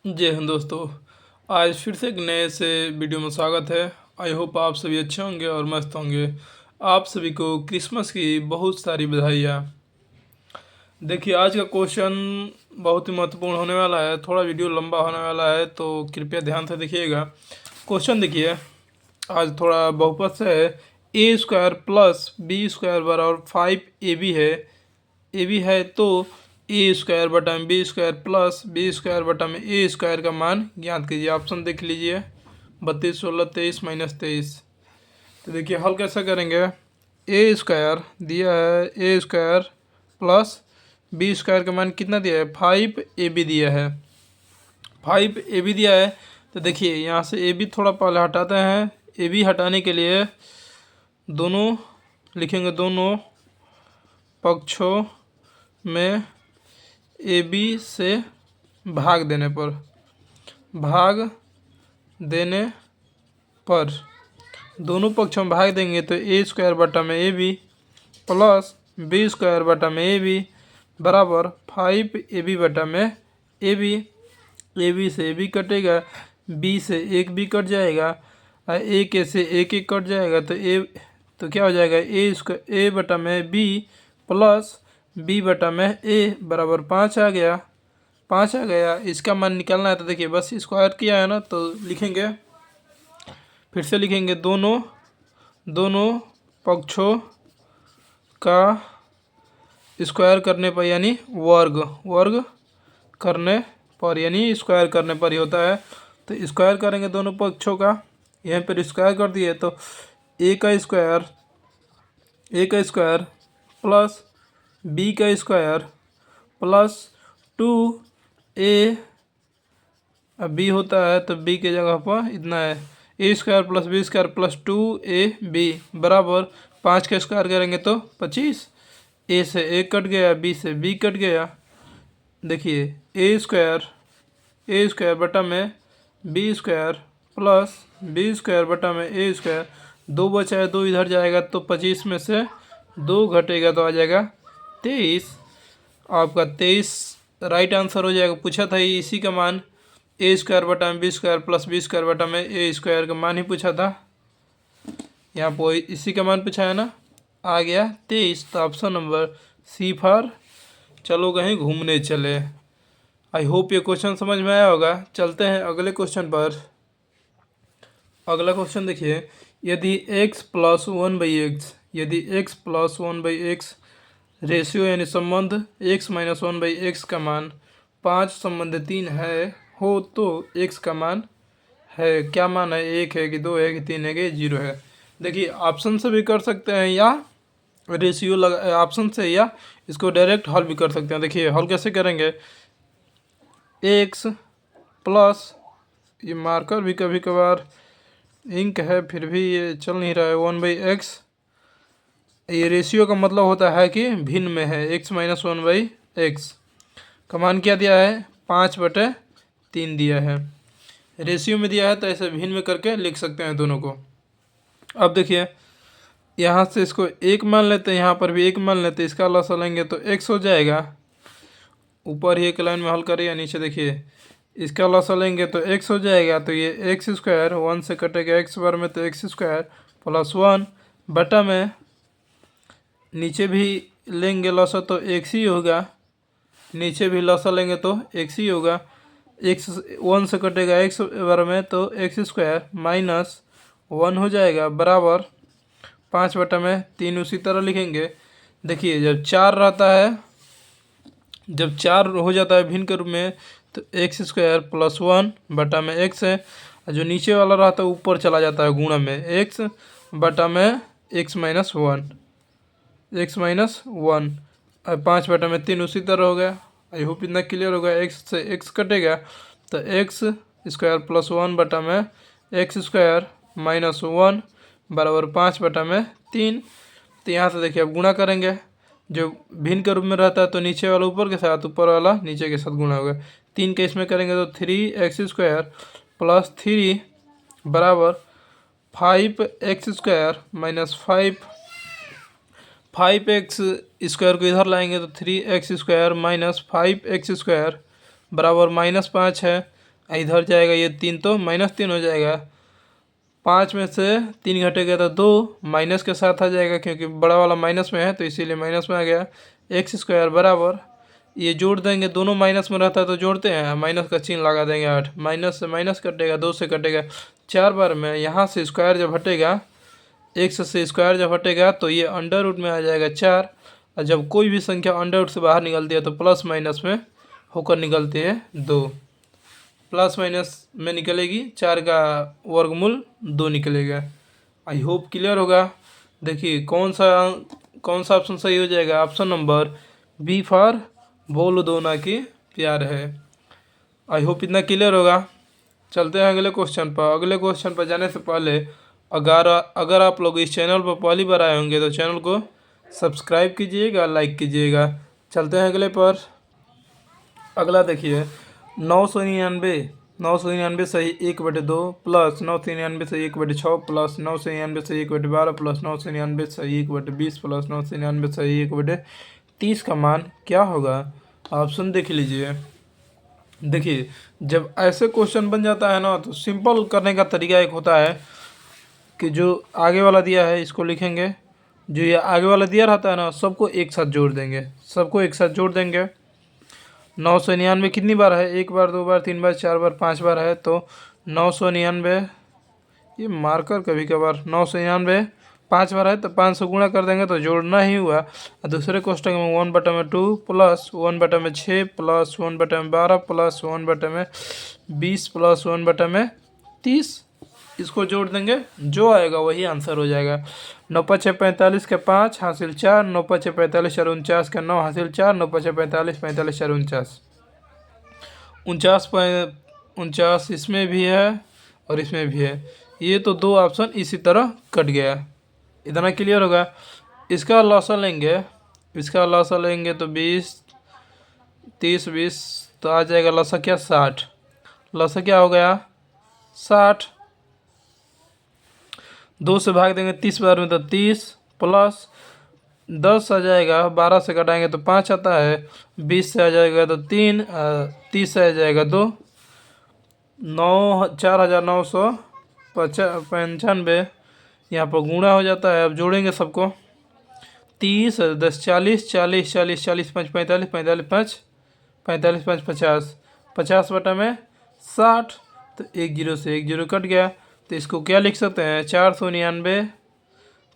जय हिंद दोस्तों। आज फिर से एक नए से वीडियो में स्वागत है। आई होप आप सभी अच्छे होंगे और मस्त होंगे। आप सभी को क्रिसमस की बहुत सारी बधाइयाँ। देखिए, आज का क्वेश्चन बहुत ही महत्वपूर्ण होने वाला है। थोड़ा वीडियो लंबा होने वाला है तो कृपया ध्यान से देखिएगा। क्वेश्चन देखिए, आज थोड़ा बहुपद से है। A square plus B square बराबर 5ab है। ए बी है तो ए स्क्वायर बटा में B square plus B square बटा में ए स्क्वायर का मान ज्ञात कीजिए। ऑप्शन देख लीजिए, 32, 16, 23, -23। तो देखिए हल कैसे करेंगे। ए स्क्वायर दिया है, a square plus B square का मान कितना दिया है, 5ab दिया है। 5ab दिया है तो देखिए यहाँ से ए बी थोड़ा पहले हटाते हैं। ए बी हटाने के लिए दोनों लिखेंगे, दोनों पक्षों में ए बी से भाग देने पर दोनों पक्षों में भाग देंगे तो ए स्क्वायर बटा में A B plus B square बटा में ए बी बराबर 5ab बटा में ए बी से ए बी कटेगा, बी से एक बी कट जाएगा और ए के से एक कट जाएगा तो क्या हो जाएगा, ए बटा में बी प्लस बी बटा में ए बराबर 5 आ गया। 5 आ गया, इसका मान निकालना है तो देखिए बस स्क्वायर किया है ना तो लिखेंगे, फिर से लिखेंगे, दोनों पक्षों का स्क्वायर करने पर यानी वर्ग करने पर यानी स्क्वायर करने पर ही होता है। तो स्क्वायर करेंगे दोनों पक्षों का, यहाँ पर स्क्वायर कर दिए तो ए का स्क्वायर प्लस बी का स्क्वायर प्लस 2a, अब बी होता है तो बी के जगह पर इतना है, a square plus B square plus 2ab बराबर 5 का स्क्वायर करेंगे तो 25। ए से ए कट गया, बी से बी कट गया। देखिए ए स्क्वायर बटा में B square plus B square बटा में ए स्क्वायर, 2 बचा है, 2 इधर जाएगा तो 25 में से 2 घटेगा तो आ जाएगा 23। आपका 23 राइट आंसर हो जाएगा। पूछा था ये इसी का मान, ए स्क्वायर बटा में B square plus B square बटा में ए स्क्वायर का मान ही पूछा था। यहाँ पर इसी का मान पूछा है ना, आ गया 23। तो ऑप्शन नंबर सी फॉर चलो कहीं घूमने चले। आई होप ये क्वेश्चन समझ में आया होगा। चलते हैं अगले क्वेश्चन पर। अगला क्वेश्चन देखिए, यदि x प्लस 1/x, यदि x प्लस 1/x रेशियो यानी संबंध x माइनस 1/x का मान 5 संबंध 3 है हो तो x का मान है, क्या मान है, 1 है कि 2 है कि 3 है कि 0 है। देखिए ऑप्शन से भी कर सकते हैं या रेशियो ऑप्शन से, या इसको डायरेक्ट हल भी कर सकते हैं। देखिए हल कैसे करेंगे, x प्लस, ये मार्कर भी कभी कभार इंक है फिर भी ये चल नहीं रहा है, 1/x, ये रेशियो का मतलब होता है कि भिन्न में है, x माइनस 1/x का मान क्या दिया है, 5/3 दिया है। रेशियो में दिया है तो ऐसे भिन्न में करके लिख सकते हैं दोनों को। अब देखिए यहाँ से इसको 1 मान लेते हैं, यहाँ पर भी 1 मान लेते हैं, इसका लसा लेंगे तो x हो जाएगा। ऊपर ही एक लाइन में हल करिए, नीचे देखिए इसका लसा लेंगे तो x हो जाएगा। तो ये एक्स स्क्वायर 1 से कटेगा x बार में तो एक्स स्क्वायर प्लस 1 बटा में नीचे भी लेंगे लसा तो x ही होगा, नीचे भी लसा लेंगे तो x ही होगा। x 1 से कटेगा x बार में तो एक्स स्क्वायर माइनस 1 हो जाएगा बराबर 5 बटा में 3 उसी तरह लिखेंगे। देखिए जब 4 रहता है, जब 4 हो जाता है भिन्न के रूप में तो एक्स स्क्वायर प्लस 1 बटा में x है, जो नीचे वाला रहता है ऊपर चला जाता है गुणा में x बटा में x माइनस 1 और 5 बटा में 3 उसी तरह हो गया। आई होप इतना क्लियर होगा। x से x कटेगा तो एक्स स्क्वायर प्लस 1 बटा में एक्स स्क्वायर माइनस 1 बराबर 5 बटा में 3। तो यहाँ से देखिए अब गुणा करेंगे, जो भिन्न के रूप में रहता है तो नीचे वाला ऊपर के साथ, ऊपर वाला नीचे के साथ गुणा होगा। 3 के इसमें करेंगे तो 3x स्क्वायर प्लस 3 बराबर 5x square minus 5x square को इधर लाएंगे तो 3x square minus 5x square बराबर -5 है। इधर जाएगा ये 3 तो -3 हो जाएगा। 5 में से 3 घटेगा तो 2 माइनस के साथ आ जाएगा, क्योंकि बड़ा वाला माइनस में है तो इसीलिए माइनस में आ गया। एक्स स्क्वायर बराबर, ये जोड़ देंगे, दोनों माइनस में रहता है तो जोड़ते हैं, माइनस का चिन्ह लगा देंगे 8, माइनस से माइनस कटेगा, 2 से कटेगा 4 बार में। यहाँ से स्क्वायर जब हटेगा, एक्स से स्क्वायर जब हटेगा तो ये अंडर रूट में आ जाएगा 4, और जब कोई भी संख्या अंडर रूट से बाहर निकलती है तो प्लस माइनस में होकर निकलती है 2। प्लस माइनस में निकलेगी 4 का वर्गमूल 2 निकलेगा। आई होप क्लियर होगा। देखिए कौन सा ऑप्शन सही हो जाएगा। ऑप्शन नंबर बी फॉर बोल दो ना कि प्यार है। आई होप इतना क्लियर होगा। चलते हैं अगले क्वेश्चन पर। अगले क्वेश्चन पर जाने से पहले अगर आप लोग इस चैनल पर पहली बार आए होंगे तो चैनल को सब्सक्राइब कीजिएगा, लाइक कीजिएगा। चलते हैं अगले पर। अगला देखिए 999 सही 1/2 प्लस 999 सही 1/6 प्लस 999 सही 1/12 प्लस 999 सही 1/20 प्लस 999 सही 1/30 का मान क्या होगा। ऑप्शन देख लीजिए। देखिए जब ऐसे क्वेश्चन बन जाता है ना तो सिंपल करने का तरीका एक होता है कि जो आगे वाला दिया है इसको लिखेंगे, जो ये आगे वाला दिया रहता है ना सबको एक साथ जोड़ देंगे, सबको एक साथ जोड़ देंगे। 999 कितनी बार है, 1 बार 2 बार 3 बार 4 बार 5 बार है, तो 999, ये मार्कर कभी कभार 999 5 बार है तो 5 से गुणा कर देंगे तो जोड़ना ही हुआ। और दूसरे कोष्टक में 1/2 प्लस 1/6 प्लस 1/12 प्लस 1/20 प्लस 1/30, इसको जोड़ देंगे, जो आएगा वही आंसर हो जाएगा। 9 × 5 = 45 के 5 हासिल 4, 9 × 5 = 45 4 49 के 9 हासिल 4, 9 × 5 = 45 45 4 49, 49 इसमें भी है और इसमें भी है। ये तो दो ऑप्शन इसी तरह कट गया। इतना क्लियर होगा। इसका लॉसा लेंगे तो 20 30 20 तो आ जाएगा लॉसा क्या 60। लॉसा क्या हो गया 60। 2 से भाग देंगे 30 बार में तो 30 प्लस 10 आ जाएगा, 12 से घटाएंगे तो 5 आता है, 20 से आ जाएगा तो 3, 30 से आ जाएगा 2, 4995 यहाँ पर गुणा हो जाता है। अब जोड़ेंगे सबको, 30 10 40 40 40 40 5 45 45 5 45 5 50 50 बटा में 60, तो 1 0 से 1 0 कट गया। तो इसको क्या लिख सकते हैं 499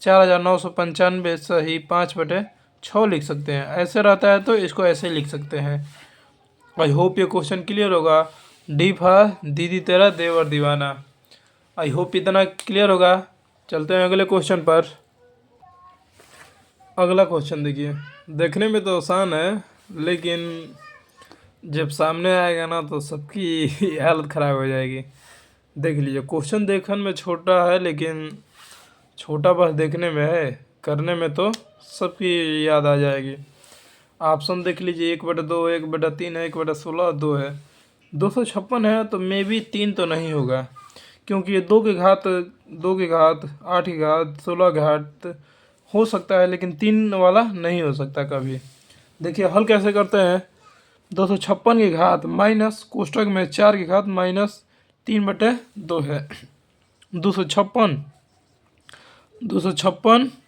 4995 सही 5/6 लिख सकते हैं। ऐसे रहता है तो इसको ऐसे लिख सकते हैं। आई होप ये क्वेश्चन क्लियर होगा। डी फॉर दीदी तेरा देवर दीवाना। आई होप इतना क्लियर होगा। चलते हैं अगले क्वेश्चन पर। अगला क्वेश्चन देखिए, देखने में तो आसान है लेकिन जब सामने आएगा ना तो सबकी हालत ख़राब हो जाएगी। देख लीजिए क्वेश्चन देखने में छोटा है लेकिन छोटा बस देखने में है, करने में तो सबकी याद आ जाएगी। ऑप्शन देख लीजिए 1/2 1/3 है, 1/16 2 है, 256 है तो मे बी 3 तो नहीं होगा, क्योंकि ये 2 के घात 8 की घात 16 घात हो सकता है लेकिन 3 वाला नहीं हो सकता कभी। देखिए हल कैसे करते हैं। 256 की घात माइनस कोष्टक में 4 की घात माइनस 3/2 है। 256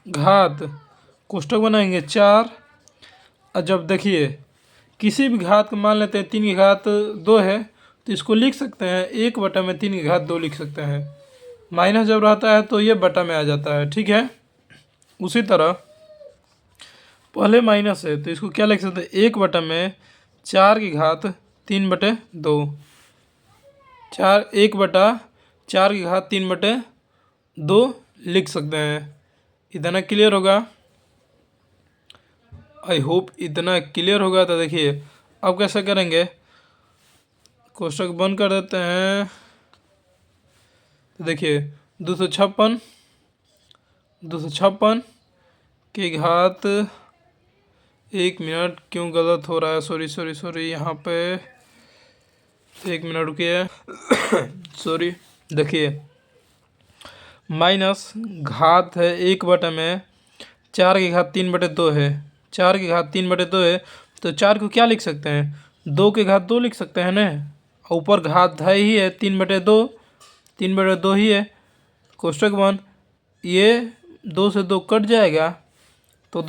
घात कोष्टक बनाएंगे 4, और जब देखिए किसी भी घात को मान लेते हैं 3 की घात 2 है तो इसको लिख सकते हैं 1/3 की घात 2 लिख सकते हैं। माइनस जब रहता है तो ये बटा में आ जाता है, ठीक है। उसी तरह पहले माइनस है तो इसको क्या लिख सकते हैं 1/4 की घात 3/2, 1/4 की घात 3/2 लिख सकते हैं। इतना क्लियर होगा। आई होप इतना क्लियर होगा। तो देखिए अब कैसे करेंगे, कोष्टक बंद कर देते हैं। तो देखिए 256 की घात, 1 मिनट क्यों गलत हो रहा है, सॉरी यहाँ पे 1 मिनट रुकिए सॉरी। देखिए माइनस घात है 1/4 की घात 3/2 है, 4 की घात 3/2 है तो 4 को क्या लिख सकते हैं 2 की घात 2 लिख सकते हैं ना, ऊपर घात है ही है 3/2, 3/2 ही है। कोष्टक 1, ये 2 से 2 कट जाएगा तो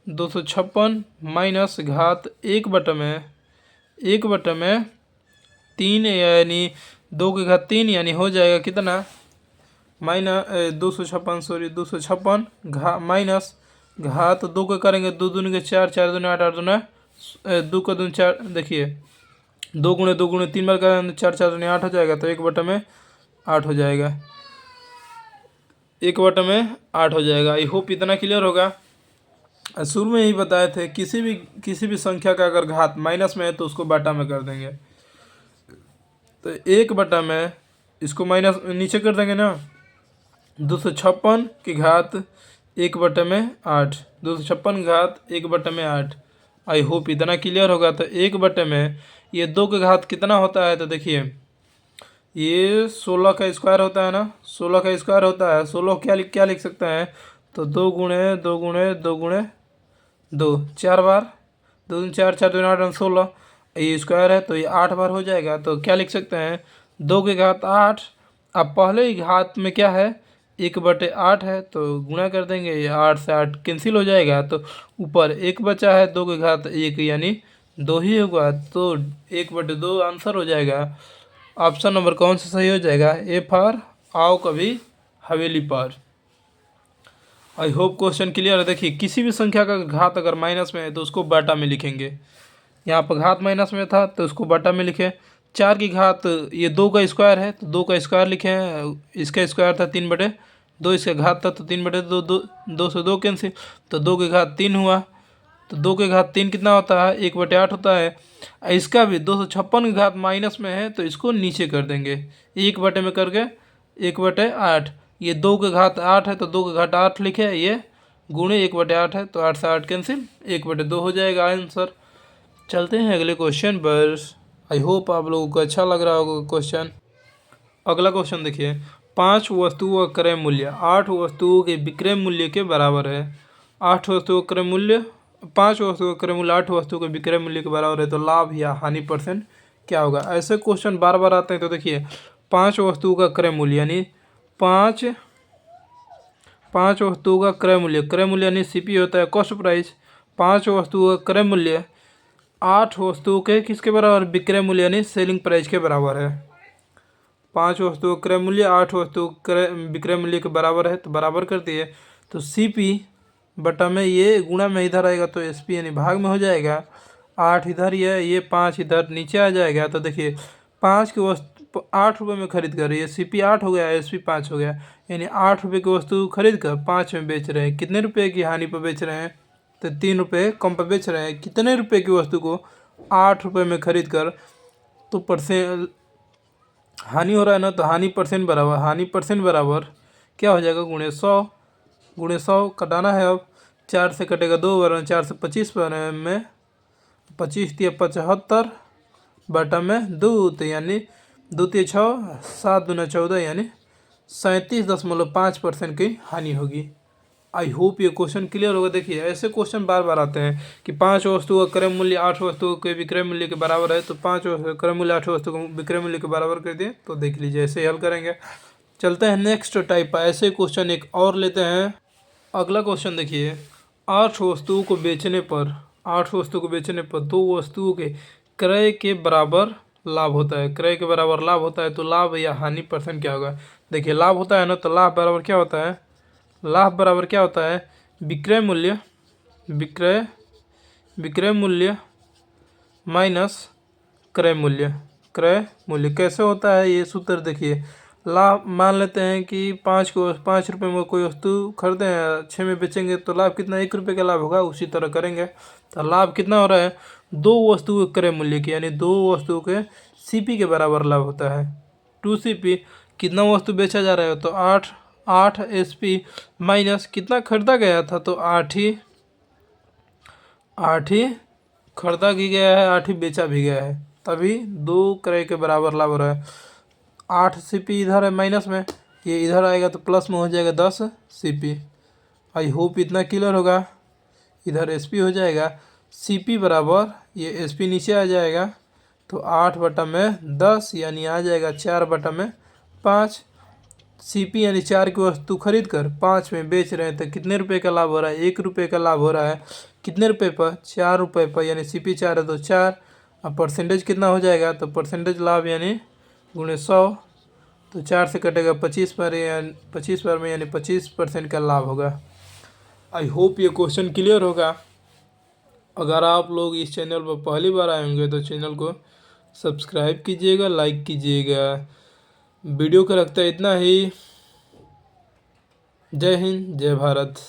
256 माइनस घात 1/3 यानी 2 की घात 3 यानी हो जाएगा कितना, माइनस 256 सॉरी 256 माइनस घात 2 के करेंगे 2 दूनी के 4, 4 दूनी 8, 8 दूना 2 का दूनी 4, देखिए 2 गुणे 2 गुणे 3 बार करेंगे 4, 4 दूनी 8 हो जाएगा तो 1/8 हो जाएगा, 1/8 हो जाएगा। आई होप इतना क्लियर होगा। शुरू में ही बताए थे किसी भी संख्या का अगर घात माइनस में है तो उसको बटा में कर देंगे। तो 1 में इसको माइनस नीचे कर देंगे ना, 256 की घात 1/8, 256 घात 1/8। आई होप इतना क्लियर होगा। तो 1 ये 2 के घात कितना होता है, तो देखिए ये 16 का स्क्वायर होता है ना, 16 का स्क्वायर होता है। 16 क्या लिख सकते हैं, तो 2 गुणे 2 गुणे 2 गुणे 2, 4 बार, 2 दूनी 4, 4 दूनी 8, 16, ये स्क्वायर है तो ये 8 बार हो जाएगा। तो क्या लिख सकते हैं, 2 के घात 8। अब पहले ही घात में क्या है, 1/8 है तो गुणा कर देंगे, ये 8 से 8 कैंसिल हो जाएगा। तो ऊपर 1 बचा है, 2 के घात 1 यानी 2 ही होगा, तो 1/2 आंसर हो जाएगा। ऑप्शन नंबर कौन सा सही हो जाएगा, ए फॉर आओ कभी हवेली पर। आई होप क्वेश्चन क्लियर है। देखिए किसी भी संख्या का घात अगर माइनस में है तो उसको बटा में लिखेंगे। यहाँ पर घात माइनस में था तो उसको बटा में लिखे। 4 की घात, ये 2 का स्क्वायर है तो 2 का स्क्वायर लिखे हैं, इसका स्क्वायर था 3/2, इसका घात था तो 3/2, 2 से 2 कैंसिल, तो 2 की घात 3 हुआ। तो 2 की घात 3 कितना होता है, 1/8 होता है। इसका भी 256 की घात माइनस में है तो इसको नीचे कर देंगे, 1 में करके 1/8। ये 2 के घात 8 है तो 2 के घात 8 लिखे, ये गुणे 1/8 है तो 8 से 8 कैंसिल, 1/2 हो जाएगा आंसर। चलते हैं अगले क्वेश्चन पर। आई होप आप लोगों को अच्छा लग रहा होगा क्वेश्चन। अगला क्वेश्चन देखिए, 5 वस्तुओं का क्रय मूल्य 8 वस्तुओं के विक्रय मूल्य के बराबर है। 8 वस्तुओं का क्रय मूल्य 5 वस्तुओं का क्रय मूल्य 8 वस्तुओं के विक्रय मूल्य के बराबर है, तो लाभ या हानि परसेंट क्या होगा। ऐसे क्वेश्चन बार बार आते हैं। तो देखिए 5 वस्तुओं का क्रय मूल्य यानी 5 वस्तुओं का क्रय मूल्य यानी सीपी होता है कॉस्ट प्राइस। 5 वस्तुओं का क्रय मूल्य 8 वस्तुओं के किसके बराबर, विक्रय मूल्य यानी सेलिंग प्राइस के बराबर है। 5 वस्तुओं का क्रय मूल्य 8 वस्तुओं क्रय विक्रय मूल्य के बराबर है, तो बराबर कर दिए। तो सीपी बटा में ये गुणा में इधर आएगा तो एसपी यानी भाग में हो जाएगा। 8 इधर ही है, ये 5 इधर नीचे आ जाएगा। तो देखिए 5 की वस्तु 8 रुपये में खरीद कर, ये सीपी 8 हो गया, एसपी 5 हो गया, यानी 8 रुपये की वस्तु खरीद कर 5 में बेच रहे हैं। कितने रुपये की हानि पर बेच रहे हैं, तो 3 रुपये कम पर बेच रहे हैं। कितने रुपये की वस्तु को 8 रुपये में खरीद कर, तो परसेंट हानि हो रहा है ना, तो हानि परसेंट बराबर क्या हो जाएगा, गुणे 100 कटाना है। अब 4 से कटेगा 2 बार, 4 से 25 बार में 25 या 75 बटा में 2, तो यानी 2 3 6 7 दूना 14 यानी 37.5% की हानि होगी। आई होप ये क्वेश्चन क्लियर होगा। देखिए ऐसे क्वेश्चन बार बार आते हैं कि 5 वस्तुओं का क्रय मूल्य 8 वस्तुओं के विक्रय मूल्य के बराबर है, तो 5 क्रय मूल्य 8 वस्तुओं को विक्रय मूल्य के बराबर कर दिए। तो देख लीजिए ऐसे ही हल करेंगे। चलते हैं नेक्स्ट टाइप पर, ऐसे क्वेश्चन एक और लेते हैं। अगला क्वेश्चन देखिए, 8 वस्तुओं को बेचने पर 2 वस्तुओं के क्रय के बराबर लाभ होता है। क्रय के बराबर लाभ होता है तो लाभ या हानि परसेंट क्या होगा। देखिए लाभ होता है ना, तो लाभ बराबर क्या होता है, लाभ बराबर क्या होता है, विक्रय मूल्य माइनस क्रय मूल्य। कैसे होता है ये सूत्र, देखिए लाभ मान लेते हैं कि 5 रुपये में कोई वस्तु खरीदे हैं, 6 में बेचेंगे तो लाभ कितना, 1 रुपये का लाभ होगा। उसी तरह करेंगे तो लाभ कितना हो रहा है, 2 वस्तुओं के क्रय मूल्य की यानी 2 वस्तुओं के सीपी के बराबर लाभ होता है। 2 सीपी, कितना वस्तु बेचा जा रहा है, तो 8 एसपी माइनस कितना खरीदा गया था, तो 8 ही खरीदा भी गया है, 8 ही बेचा भी गया है, तभी 2 क्रय के बराबर लाभ हो रहा है। 8 सीपी इधर है माइनस में, ये इधर आएगा तो प्लस में हो जाएगा 10 सीपी। आई होप इतना क्लियर होगा। इधर एसपी हो जाएगा, सीपी बराबर ये एसपी नीचे आ जाएगा, तो 8/10 यानी आ जाएगा 4/5। सीपी यानी 4 की वस्तु खरीद कर 5 में बेच रहे हैं तो कितने रुपए का लाभ हो रहा है? 1 रुपये का लाभ हो रहा है। कितने रुपए पर? 4 रुपये पर, यानी सीपी 4 है तो 4। अब परसेंटेज कितना हो जाएगा? तो परसेंटेज लाभ यानी गुणे 100, तो 4 से कटेगा 25 पर, यानी 25 पर में, यानी 25% का लाभ होगा। आई होप ये क्वेश्चन क्लियर होगा। अगर आप लोग इस चैनल पर पहली बार आए होंगे तो चैनल को सब्सक्राइब कीजिएगा, लाइक कीजिएगा। वीडियो का रखता है इतना ही। जय हिंद, जय भारत।